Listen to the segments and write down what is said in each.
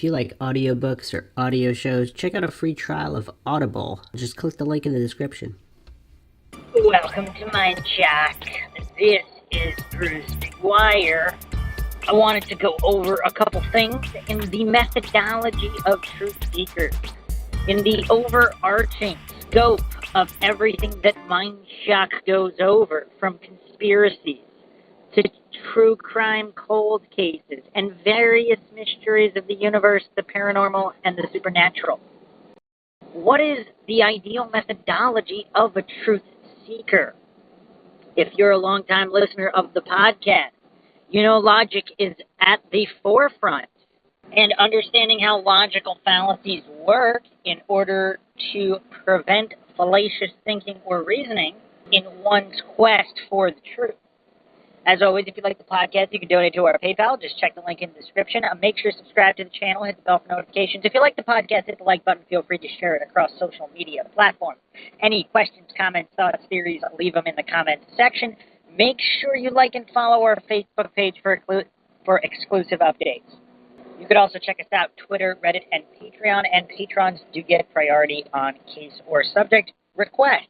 If you like audiobooks or audio shows, check out a free trial of Audible. Just click the link in the description. Welcome to MINDSHOCK. This is Bruce Dwyer. I wanted to go over a couple things in the methodology of truth seekers, in the overarching scope of everything that MINDSHOCK goes over, from conspiracies to true crime cold cases and various mysteries of the universe, the paranormal, and the supernatural. What is the ideal methodology of a truth seeker? If you're a longtime listener of the podcast, you know logic is at the forefront, and understanding how logical fallacies work in order to prevent fallacious thinking or reasoning in one's quest for the truth. As always, if you like the podcast, you can donate to our PayPal. Just check the link in the description. Make sure to subscribe to the channel. Hit the bell for notifications. If you like the podcast, hit the like button. Feel free to share it across social media platforms. Any questions, comments, thoughts, theories, leave them in the comments section. Make sure you like and follow our Facebook page for exclusive updates. You could also check us out Twitter, Reddit, and Patreon. And patrons do get priority on case or subject requests.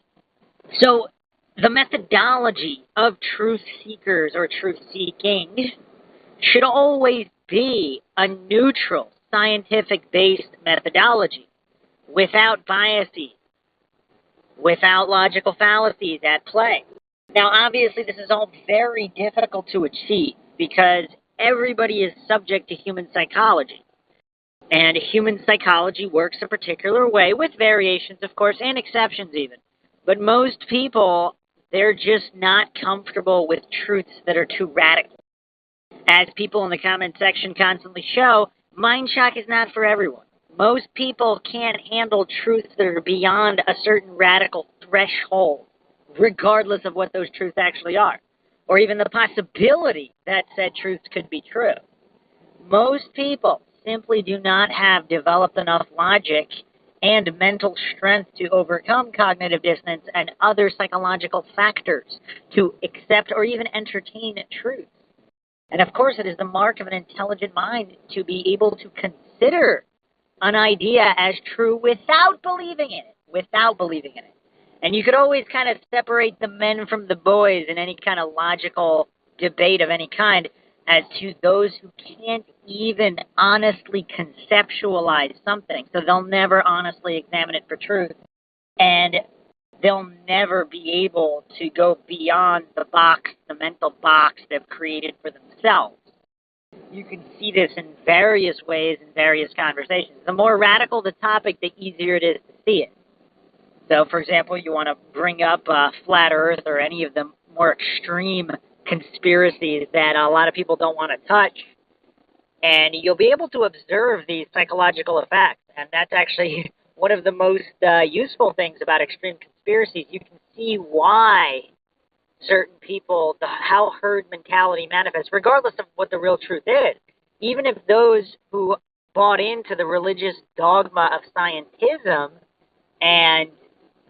So, the methodology of truth seekers or truth seeking should always be a neutral, scientific-based methodology, without biases, without logical fallacies at play. Now, obviously, this is all very difficult to achieve because everybody is subject to human psychology. And human psychology works a particular way, with variations, of course, and exceptions even. But most people, they're just not comfortable with truths that are too radical. As people in the comment section constantly show, MINDSHOCK is not for everyone. Most people can't handle truths that are beyond a certain radical threshold, regardless of what those truths actually are, or even the possibility that said truths could be true. Most people simply do not have developed enough logic and mental strength to overcome cognitive dissonance and other psychological factors to accept or even entertain truth. And of course, it is the mark of an intelligent mind to be able to consider an idea as true without believing in it. And you could always kind of separate the men from the boys in any kind of logical debate of any kind, as to those who can't even honestly conceptualize something. So they'll never honestly examine it for truth, and they'll never be able to go beyond the box, the mental box they've created for themselves. You can see this in various ways in various conversations. The more radical the topic, the easier it is to see it. So, for example, you want to bring up flat Earth or any of the more extreme conspiracies that a lot of people don't want to touch, and you'll be able to observe these psychological effects. And that's actually one of the most useful things about extreme conspiracies. You can see why certain people, how herd mentality manifests, regardless of what the real truth is. Even if those who bought into the religious dogma of scientism and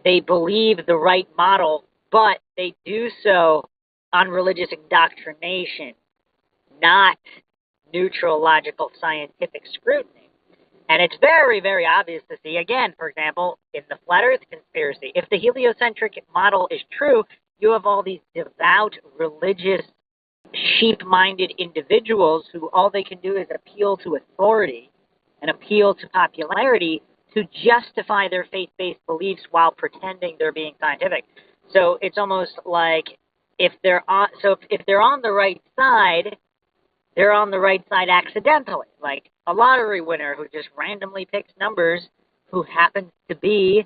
they believe the right model, but they do so on religious indoctrination, not neutral, logical, scientific scrutiny. And it's very, very obvious to see, again, for example, in the Flat Earth conspiracy. If the heliocentric model is true, you have all these devout, religious, sheep-minded individuals who all they can do is appeal to authority and appeal to popularity to justify their faith-based beliefs while pretending they're being scientific. So it's almost like if they're on the right side, they're on the right side accidentally. Like a lottery winner who just randomly picks numbers, who happens to be,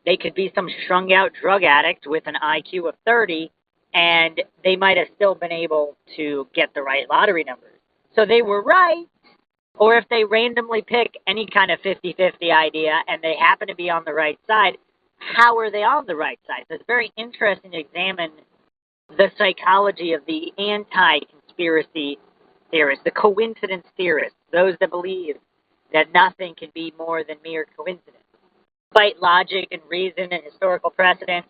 they could be some strung out drug addict with an IQ of 30, and they might have still been able to get the right lottery numbers. So they were right. Or if they randomly pick any kind of 50-50 idea and they happen to be on the right side, how are they on the right side? So it's very interesting to examine the psychology of the anti-conspiracy theorists, the coincidence theorists, those that believe that nothing can be more than mere coincidence. Despite logic and reason and historical precedent,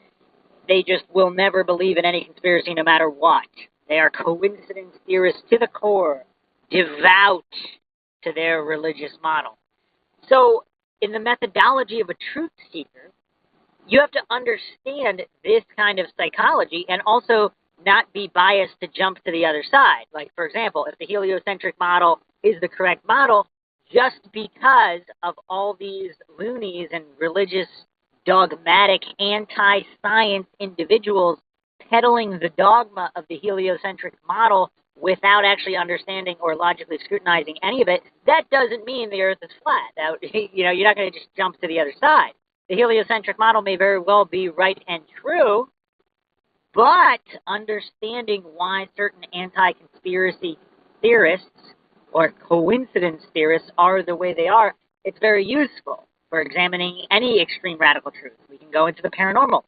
they just will never believe in any conspiracy no matter what. They are coincidence theorists to the core, devout, to their religious model. So in the methodology of a truth seeker, you have to understand this kind of psychology and also not be biased to jump to the other side. Like, for example, if the heliocentric model is the correct model, just because of all these loonies and religious, dogmatic, anti-science individuals peddling the dogma of the heliocentric model without actually understanding or logically scrutinizing any of it, that doesn't mean the Earth is flat. Now, you're not going to just jump to the other side. The heliocentric model may very well be right and true, but understanding why certain anti-conspiracy theorists or coincidence theorists are the way they are, it's very useful for examining any extreme radical truth. We can go into the paranormal.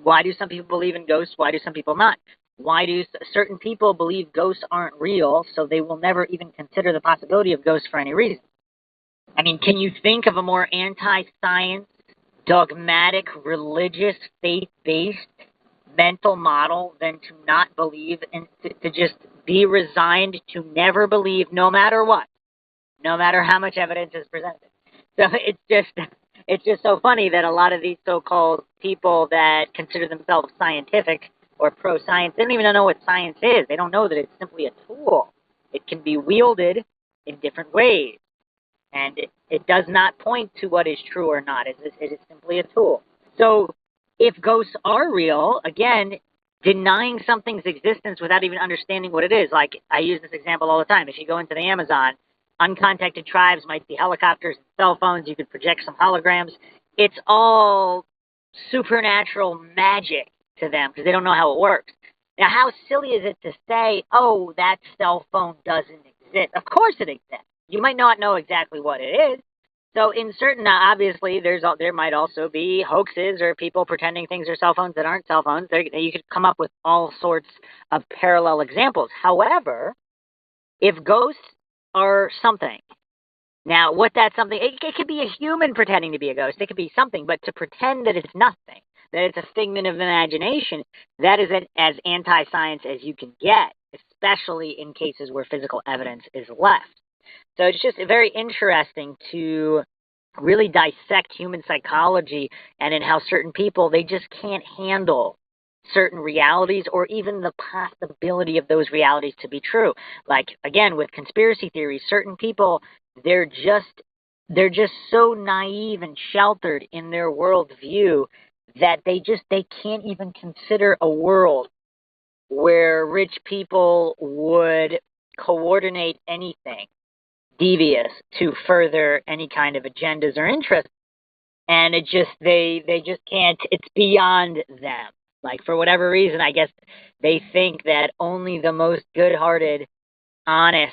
Why do some people believe in ghosts? Why do some people not? Why do certain people believe ghosts aren't real, so they will never even consider the possibility of ghosts for any reason? I mean, can you think of a more anti-science, dogmatic, religious, faith-based mental model than to not believe and to just be resigned to never believe no matter what, no matter how much evidence is presented? So it's just so funny that a lot of these so-called people that consider themselves scientific or pro-science, they don't even know what science is. They don't know that it's simply a tool. It can be wielded in different ways. And it does not point to what is true or not. It is simply a tool. So if ghosts are real, again, denying something's existence without even understanding what it is. Like, I use this example all the time. If you go into the Amazon, uncontacted tribes might see helicopters and cell phones. You could project some holograms. It's all supernatural magic to them because they don't know how it works. Now, how silly is it to say, oh, that cell phone doesn't exist? Of course it exists. You might not know exactly what it is. So in certain, obviously, there might also be hoaxes or people pretending things are cell phones that aren't cell phones. You could come up with all sorts of parallel examples. However, if ghosts are something, now what that's something, it could be a human pretending to be a ghost. It could be something, but to pretend that it's nothing, that it's a figment of imagination, that is as anti-science as you can get, especially in cases where physical evidence is left. So it's just very interesting to really dissect human psychology and in how certain people, they just can't handle certain realities or even the possibility of those realities to be true. Like, again, with conspiracy theories, certain people, they're just so naive and sheltered in their worldview that they can't even consider a world where rich people would coordinate anything devious to further any kind of agendas or interests. And they just can't, it's beyond them. Like, for whatever reason, I guess they think that only the most good-hearted, honest,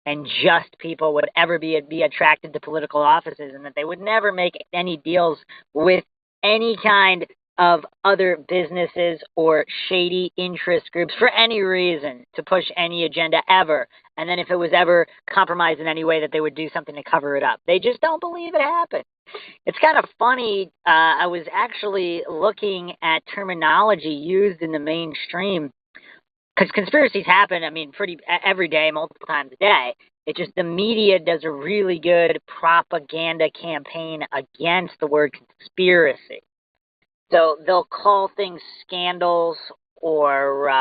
and just people would ever be attracted to political offices, and that they would never make any deals with any kind of other businesses or shady interest groups for any reason to push any agenda ever. And then if it was ever compromised in any way, that they would do something to cover it up. They just don't believe it happened. It's kind of funny. I was actually looking at terminology used in the mainstream, because conspiracies happen, I mean, pretty every day, multiple times a day. It just, the media does a really good propaganda campaign against the word conspiracy. So they'll call things scandals, or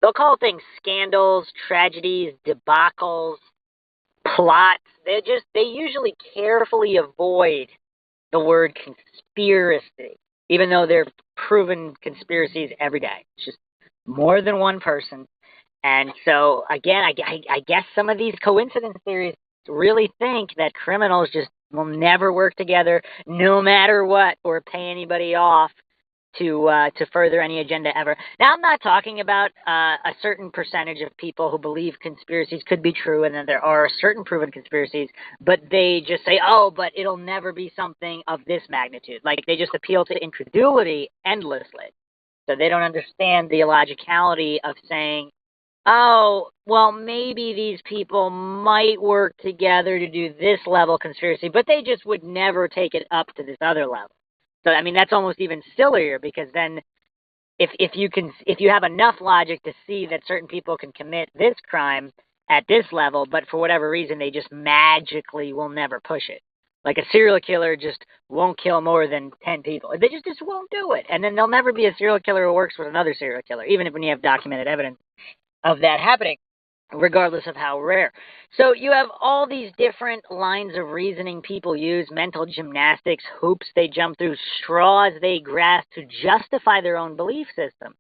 they'll call things scandals, tragedies, debacles, plots. They usually carefully avoid the word conspiracy, even though they're proven conspiracies every day. It's just more than one person. And so, again, I guess some of these coincidence theories really think that criminals just will never work together no matter what, or pay anybody off to further any agenda ever. Now, I'm not talking about a certain percentage of people who believe conspiracies could be true, and then there are certain proven conspiracies, but they just say, oh, but it'll never be something of this magnitude. Like, they just appeal to incredulity endlessly. So they don't understand the illogicality of saying, oh, well, maybe these people might work together to do this level conspiracy, but they just would never take it up to this other level. So, I mean, that's almost even sillier, because then if you have enough logic to see that certain people can commit this crime at this level, but for whatever reason, they just magically will never push it. Like a serial killer just won't kill more than 10 people. They just won't do it. And then there'll never be a serial killer who works with another serial killer, even if when you have documented evidence of that happening, regardless of how rare. So you have all these different lines of reasoning people use, mental gymnastics, hoops they jump through, straws they grasp to justify their own belief system.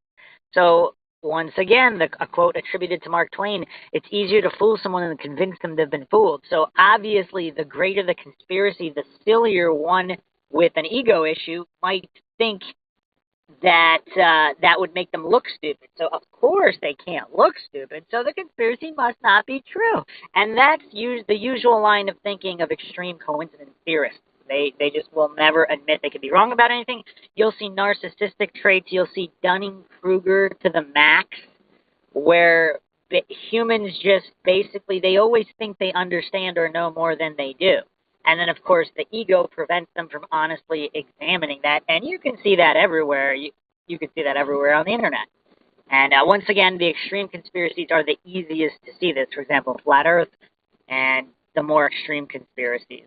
So once again, a quote attributed to Mark Twain, it's easier to fool someone than to convince them they've been fooled. So obviously, the greater the conspiracy, the sillier one with an ego issue might think that that would make them look stupid. So of course they can't look stupid, so the conspiracy must not be true. And that's the usual line of thinking of extreme coincidence theorists. They just will never admit they could be wrong about anything. You'll see narcissistic traits. You'll see Dunning-Kruger to the max, where humans just basically, they always think they understand or know more than they do. And then, of course, the ego prevents them from honestly examining that. And you can see that everywhere. You can see that everywhere on the internet. And once again, the extreme conspiracies are the easiest to see this. For example, Flat Earth and the more extreme conspiracies.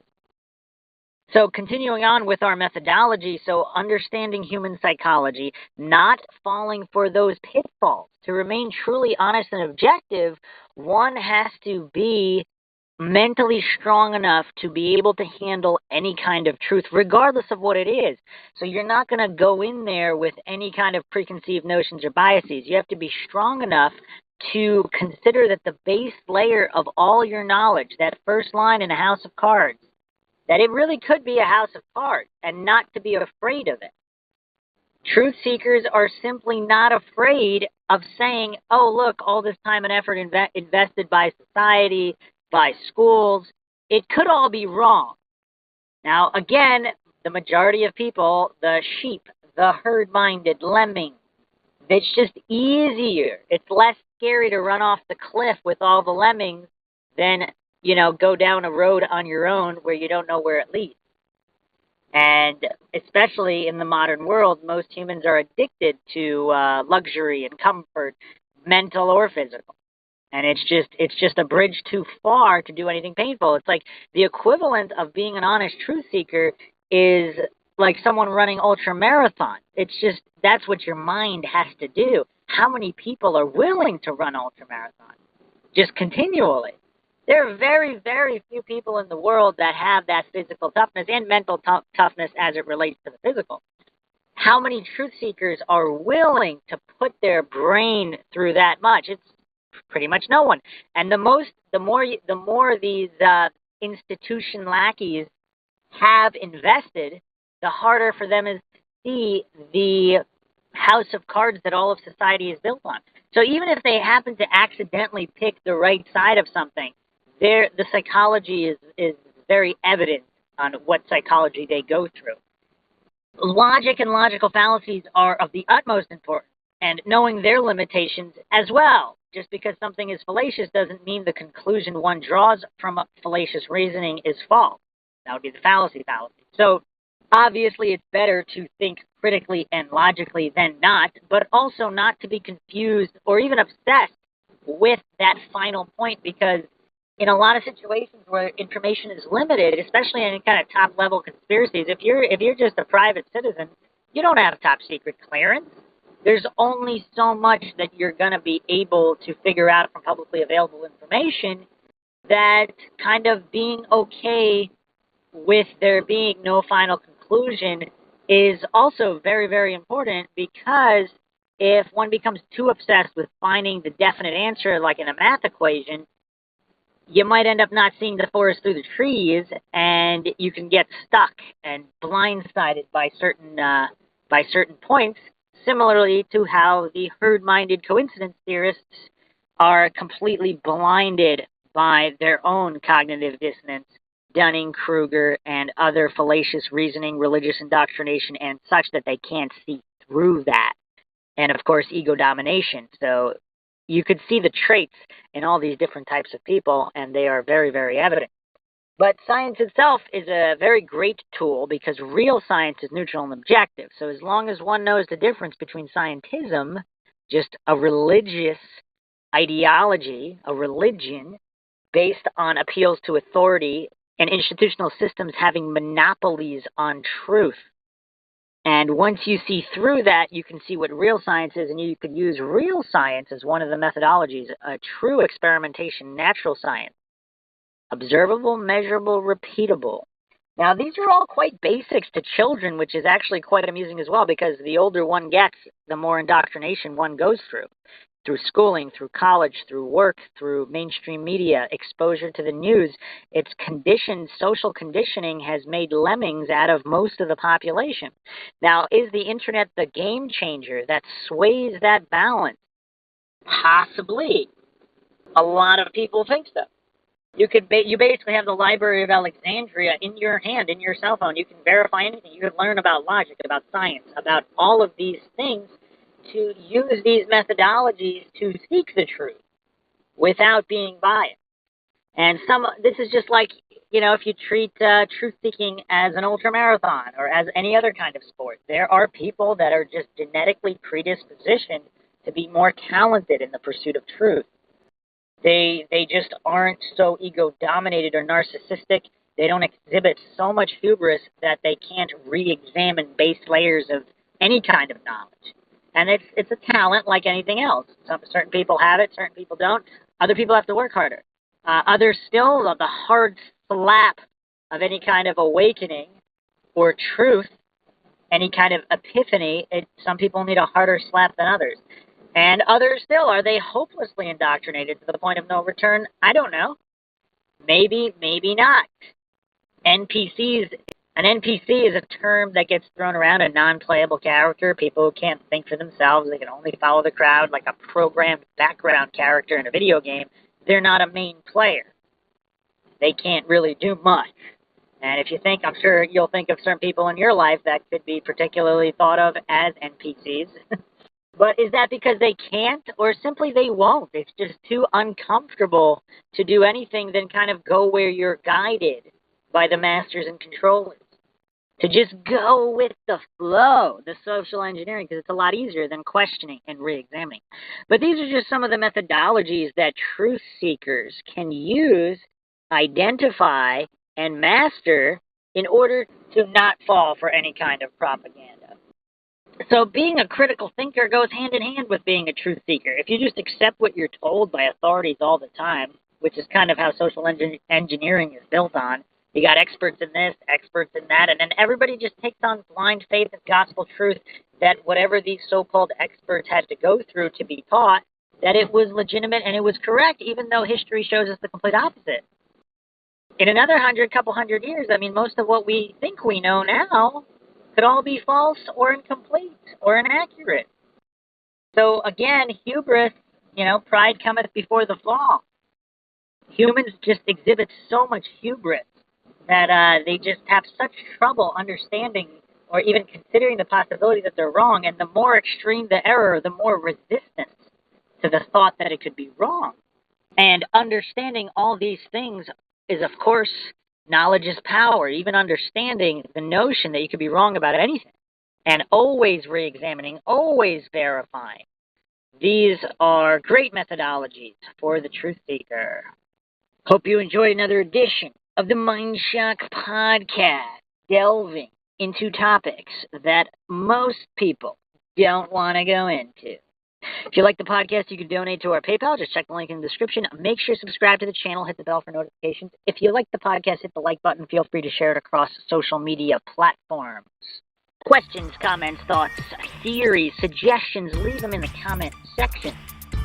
So continuing on with our methodology, so understanding human psychology, not falling for those pitfalls. To remain truly honest and objective, one has to be mentally strong enough to be able to handle any kind of truth, regardless of what it is. So you're not going to go in there with any kind of preconceived notions or biases. You have to be strong enough to consider that the base layer of all your knowledge, that first line in a house of cards, that it really could be a house of cards, and not to be afraid of it. Truth seekers are simply not afraid of saying, oh, look, all this time and effort invested by society, by schools, it could all be wrong. Now, again, the majority of people, the sheep, the herd-minded lemmings, it's just easier. It's less scary to run off the cliff with all the lemmings than, go down a road on your own where you don't know where it leads. And especially in the modern world, most humans are addicted to luxury and comfort, mental or physical. And it's just a bridge too far to do anything painful. It's like the equivalent of being an honest truth seeker is like someone running ultra marathon. It's just, that's what your mind has to do. How many people are willing to run ultra marathon? Just continually. There are very, very few people in the world that have that physical toughness and mental toughness as it relates to the physical. How many truth seekers are willing to put their brain through that much? It's pretty much no one. And the more these institution lackeys have invested, the harder for them is to see the house of cards that all of society is built on. So even if they happen to accidentally pick the right side of something, the psychology is very evident on what psychology they go through. Logic and logical fallacies are of the utmost importance, and knowing their limitations as well. Just because something is fallacious doesn't mean the conclusion one draws from a fallacious reasoning is false. That would be the fallacy. So obviously it's better to think critically and logically than not, but also not to be confused or even obsessed with that final point, because in a lot of situations where information is limited, especially in any kind of top-level conspiracies, if you're just a private citizen, you don't have top-secret clearance. There's only so much that you're going to be able to figure out from publicly available information, that kind of being okay with there being no final conclusion is also very, very important, because if one becomes too obsessed with finding the definite answer, like in a math equation, you might end up not seeing the forest through the trees, and you can get stuck and blindsided by certain points, similarly to how the herd-minded coincidence theorists are completely blinded by their own cognitive dissonance, Dunning-Kruger, and other fallacious reasoning, religious indoctrination, and such, that they can't see through that. And, of course, ego domination. So you could see the traits in all these different types of people, and they are very, very evident. But science itself is a very great tool, because real science is neutral and objective. So as long as one knows the difference between scientism, just a religious ideology, a religion, based on appeals to authority and institutional systems having monopolies on truth. And once you see through that, you can see what real science is, and you could use real science as one of the methodologies, a true experimentation, natural science. Observable, measurable, repeatable. Now, these are all quite basics to children, which is actually quite amusing as well, because the older one gets, the more indoctrination one goes through schooling, through college, through work, through mainstream media, exposure to the news. It's conditioned, social conditioning has made lemmings out of most of the population. Now, is the internet the game changer that sways that balance? Possibly. A lot of people think so. You basically have the Library of Alexandria in your hand, in your cell phone. You can verify anything. You can learn about logic, about science, about all of these things, to use these methodologies to seek the truth without being biased. And this is just like, if you treat truth-seeking as an ultramarathon or as any other kind of sport. There are people that are just genetically predispositioned to be more talented in the pursuit of truth. They just aren't so ego-dominated or narcissistic. They don't exhibit so much hubris that they can't re-examine base layers of any kind of knowledge. And it's a talent like anything else. Certain people have it, certain people don't. Other people have to work harder. Others still, the hard slap of any kind of awakening or truth, any kind of epiphany, some people need a harder slap than others. And others still, are they hopelessly indoctrinated to the point of no return? I don't know. Maybe, maybe not. NPCs. An NPC is a term that gets thrown around, a non-playable character, people who can't think for themselves, they can only follow the crowd, like a programmed background character in a video game. They're not a main player. They can't really do much. And if you think, I'm sure you'll think of certain people in your life that could be particularly thought of as NPCs. But is that because they can't, or simply they won't? It's just too uncomfortable to do anything than kind of go where you're guided by the masters and controllers. To just go with the flow, the social engineering, because it's a lot easier than questioning and re-examining. But these are just some of the methodologies that truth seekers can use, identify, and master in order to not fall for any kind of propaganda. So being a critical thinker goes hand in hand with being a truth seeker. If you just accept what you're told by authorities all the time, which is kind of how social engineering is built on, you got experts in this, experts in that, and then everybody just takes on blind faith and gospel truth that whatever these so-called experts had to go through to be taught, that it was legitimate and it was correct, even though history shows us the complete opposite. In another couple hundred years, most of what we think we know now could all be false or incomplete or inaccurate. So again, hubris, pride cometh before the fall. Humans just exhibit so much hubris that they just have such trouble understanding or even considering the possibility that they're wrong. And the more extreme the error, the more resistance to the thought that it could be wrong. And understanding all these things is, of course, knowledge is power. Even understanding the notion that you could be wrong about anything. And always re-examining, always verifying. These are great methodologies for the truth seeker. Hope you enjoyed another edition of the MindShock podcast, delving into topics that most people don't want to go into. If you like the podcast, you can donate to our PayPal. Just check the link in the description. Make sure to subscribe to the channel. Hit the bell for notifications. If you like the podcast, hit the like button. Feel free to share it across social media platforms. Questions, comments, thoughts, theories, suggestions, leave them in the comment section.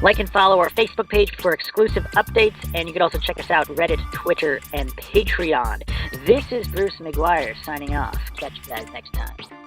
Like and follow our Facebook page for exclusive updates, and you can also check us out Reddit, Twitter, and Patreon. This is Bruce McGuire signing off. Catch you guys next time.